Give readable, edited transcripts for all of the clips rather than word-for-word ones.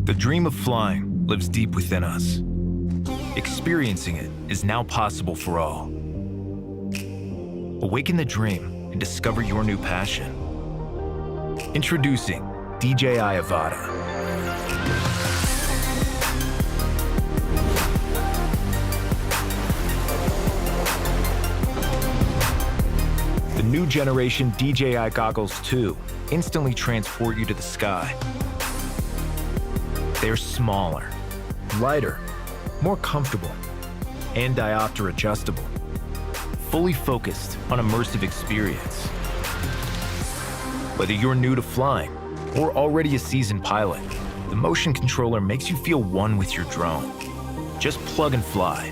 The dream of flying lives deep within us. Experiencing it is now possible for all. Awaken the dream and discover your new passion. Introducing DJI Avata. The new generation DJI Goggles 2 instantly transport you to the sky. They're smaller, lighter, more comfortable, and diopter adjustable. Fully focused on immersive experience. Whether you're new to flying or already a seasoned pilot, the motion controller makes you feel one with your drone. Just plug and fly.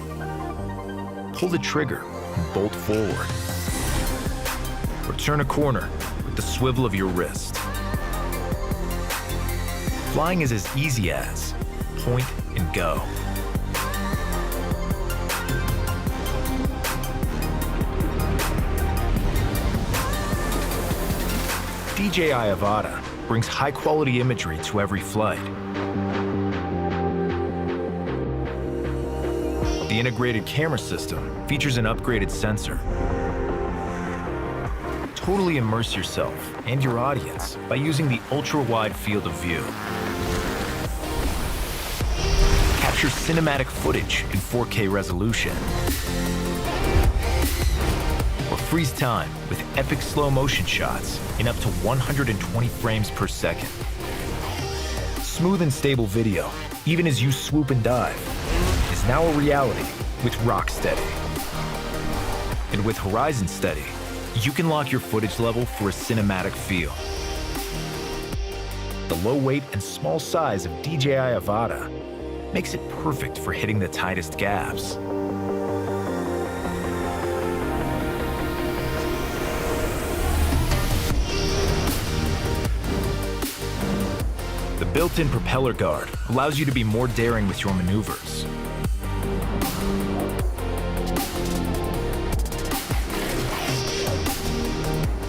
Pull the trigger and bolt forward. Or turn a corner with the swivel of your wrist. Flying is as easy as point and go. DJI Avata brings high-quality imagery to every flight. The integrated camera system features an upgraded sensor. Totally immerse yourself and your audience by using the ultra-wide field of view. Capture cinematic footage in 4K resolution. Or freeze time with epic slow motion shots in up to 120 frames per second. Smooth and stable video, even as you swoop and dive, is now a reality with Rocksteady. And with Horizon Steady, you can lock your footage level for a cinematic feel. The low weight and small size of DJI Avata makes it perfect for hitting the tightest gaps. The built-in propeller guard allows you to be more daring with your maneuvers.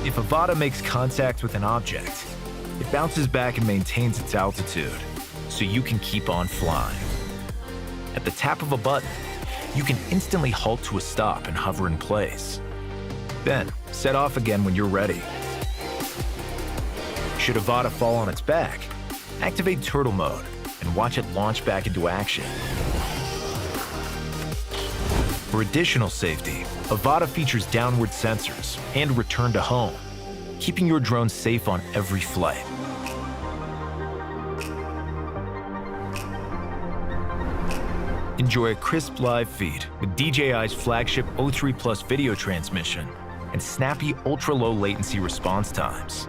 If Avata makes contact with an object, it bounces back and maintains its altitude, so you can keep on flying. At the tap of a button, you can instantly halt to a stop and hover in place. Then, set off again when you're ready. Should Avata fall on its back, activate turtle mode and watch it launch back into action. For additional safety, Avata features downward sensors and return to home, keeping your drone safe on every flight. Enjoy a crisp live feed with DJI's flagship O3 Plus video transmission and snappy ultra-low latency response times.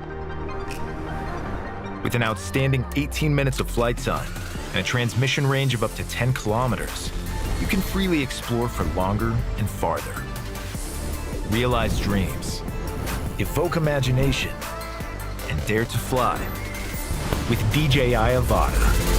With an outstanding 18 minutes of flight time and a transmission range of up to 10 kilometers, you can freely explore for longer and farther. Realize dreams, evoke imagination, and dare to fly with DJI Avata.